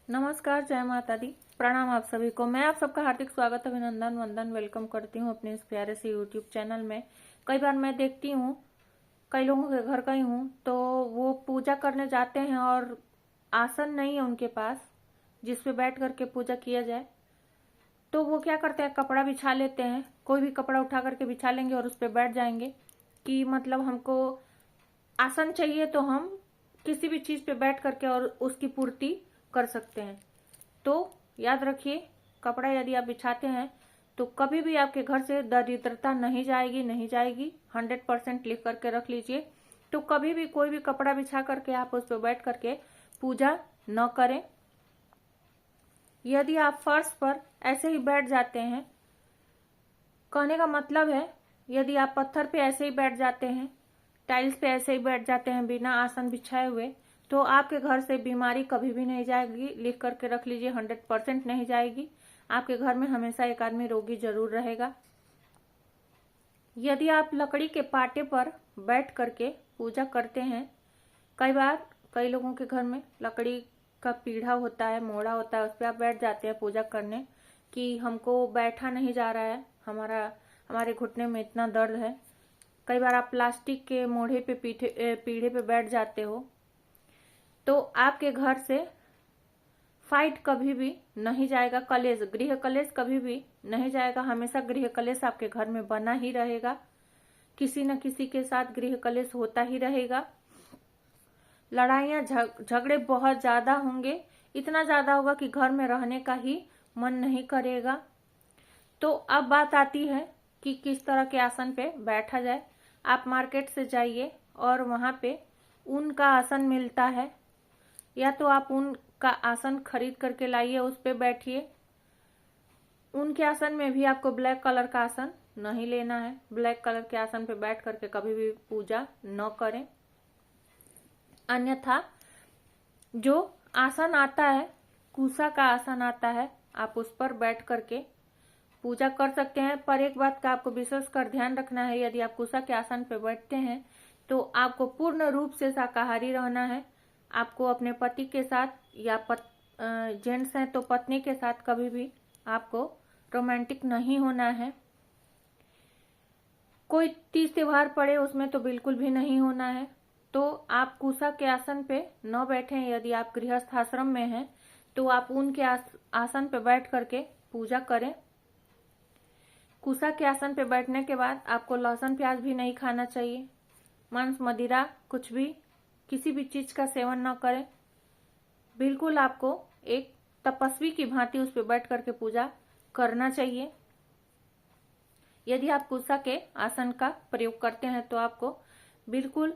नमस्कार, जय माता दी। प्रणाम आप सभी को। मैं आप सबका हार्दिक स्वागत, अभिनंदन, वंदन, वेलकम करती हूँ अपने इस प्यारे से यूट्यूब चैनल में। कई बार मैं देखती हूँ, कई लोगों के घर गई हूँ तो वो पूजा करने जाते हैं और आसन नहीं है उनके पास जिस पे बैठ करके पूजा किया जाए। तो वो क्या करते हैं, कपड़ा बिछा लेते हैं, कोई भी कपड़ा उठा करके बिछा लेंगे और उस पर बैठ जाएंगे कि मतलब हमको आसन चाहिए तो हम किसी भी चीज पे बैठ करके और उसकी पूर्ति कर सकते हैं। तो याद रखिए, कपड़ा यदि आप बिछाते हैं तो कभी भी आपके घर से दरिद्रता नहीं जाएगी, नहीं जाएगी। 100% लिख करके रख लीजिए। तो कभी भी कोई भी कपड़ा बिछा करके आप उस पर बैठ करके पूजा न करें। यदि आप फर्श पर ऐसे ही बैठ जाते हैं, कहने का मतलब है यदि आप पत्थर पे ऐसे ही बैठ जाते हैं, टाइल्स पे ऐसे ही बैठ जाते हैं बिना आसन बिछाए हुए, तो आपके घर से बीमारी कभी भी नहीं जाएगी। लिख करके रख लीजिए, 100% नहीं जाएगी। आपके घर में हमेशा एक आदमी रोगी जरूर रहेगा। यदि आप लकड़ी के पाटे पर बैठ करके पूजा करते हैं, कई बार कई लोगों के घर में लकड़ी का पीढ़ा होता है, मोड़ा होता है, उस पर आप बैठ जाते हैं पूजा करने कि हमको बैठा नहीं जा रहा है, हमारे घुटने में इतना दर्द है। कई बार आप प्लास्टिक के मोढ़े पे पीढ़े पे बैठ जाते हो, तो आपके घर से फाइट कभी भी नहीं जाएगा। कलेश, गृह कलेश कभी भी नहीं जाएगा। हमेशा गृह कलेश आपके घर में बना ही रहेगा। किसी न किसी के साथ गृह कलेश होता ही रहेगा। लड़ाइयां झगड़े बहुत ज्यादा होंगे, इतना ज्यादा होगा कि घर में रहने का ही मन नहीं करेगा। तो अब बात आती है कि किस तरह के आसन पे बैठा जाए। आप मार्केट से जाइए और वहां पे ऊन का आसन मिलता है, या तो आप ऊन का आसन खरीद करके लाइए, उस पे बैठिए। ऊन के आसन में भी आपको ब्लैक कलर का आसन नहीं लेना है। ब्लैक कलर के आसन पे बैठ करके कभी भी पूजा न करें। अन्यथा जो आसन आता है, कुसा का आसन आता है, आप उस पर बैठ करके पूजा कर सकते हैं। पर एक बात का आपको विशेष कर ध्यान रखना है, यदि आप कुसा के आसन पर बैठते हैं तो आपको पूर्ण रूप से शाकाहारी रहना है। आपको अपने पति के साथ या जेंट्स हैं तो पत्नी के साथ कभी भी आपको रोमांटिक नहीं होना है। कोई तीज त्योहार पड़े उसमें तो बिल्कुल भी नहीं होना है। तो आप कुसा के आसन पे न बैठें। यदि आप गृहस्थ आश्रम में हैं तो आप ऊन के आसन पे बैठ करके पूजा करें। कुसा के आसन पे बैठने के बाद आपको लहसुन प्याज भी नहीं खाना चाहिए। मांस मदिरा कुछ भी, किसी भी चीज का सेवन न करें। बिल्कुल आपको एक तपस्वी की भांति उस पर बैठ करके पूजा करना चाहिए। यदि आप कुसा के आसन का प्रयोग करते हैं तो आपको बिल्कुल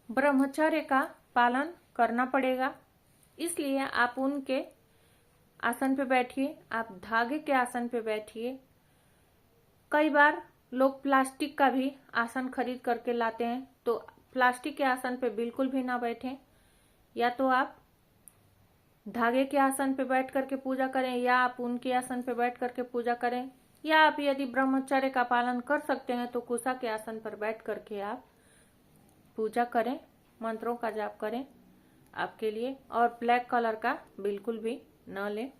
ब्रह्मचर्य का पालन करना पड़ेगा। इसलिए आप उनके आसन पे बैठिए, आप धागे के आसन पे बैठिए। कई बार लोग प्लास्टिक का भी आसन खरीद करके लाते हैं, तो प्लास्टिक के आसन पे बिल्कुल भी ना बैठें। या तो आप धागे के आसन पे बैठ करके पूजा करें, या आप उनके आसन पे बैठ करके पूजा करें, या आप यदि ब्रह्मचर्य का पालन कर सकते हैं तो कुसा के आसन पर बैठ करके आप पूजा करें, मंत्रों का जाप करें आपके लिए। और ब्लैक कलर का बिल्कुल भी न लें।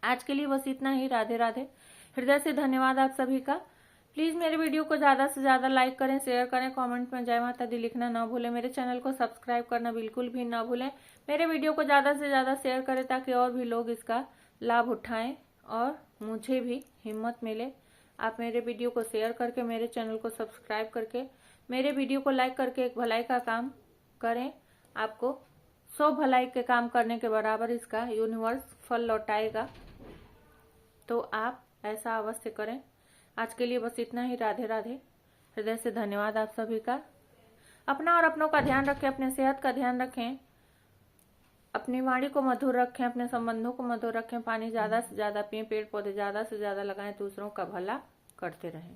आज के लिए बस इतना ही। राधे राधे। हृदय से धन्यवाद आप सभी का। प्लीज मेरे वीडियो को ज्यादा से ज्यादा लाइक करें, शेयर करें, कमेंट में जय माता दी लिखना ना भूलें। मेरे चैनल को सब्सक्राइब करना बिल्कुल भी ना भूलें। मेरे वीडियो को ज्यादा से ज्यादा शेयर करें ताकि और भी लोग इसका लाभ उठाएं और मुझे भी हिम्मत मिले। आप मेरे वीडियो को शेयर करके, मेरे चैनल को सब्सक्राइब करके, मेरे वीडियो को लाइक करके एक भलाई का काम करें। आपको 100 भलाई के काम करने के बराबर इसका यूनिवर्स फल लौटाएगा। तो आप ऐसा अवश्य करें। आज के लिए बस इतना ही। राधे राधे। हृदय से धन्यवाद आप सभी का। अपना और अपनों का ध्यान रखें, अपने सेहत का ध्यान रखें, अपनी वाणी को मधुर रखें, अपने संबंधों को मधुर रखें। पानी ज्यादा से ज्यादा पिएं, पेड़ पौधे ज्यादा से ज्यादा लगाएं, दूसरों का भला करते रहें।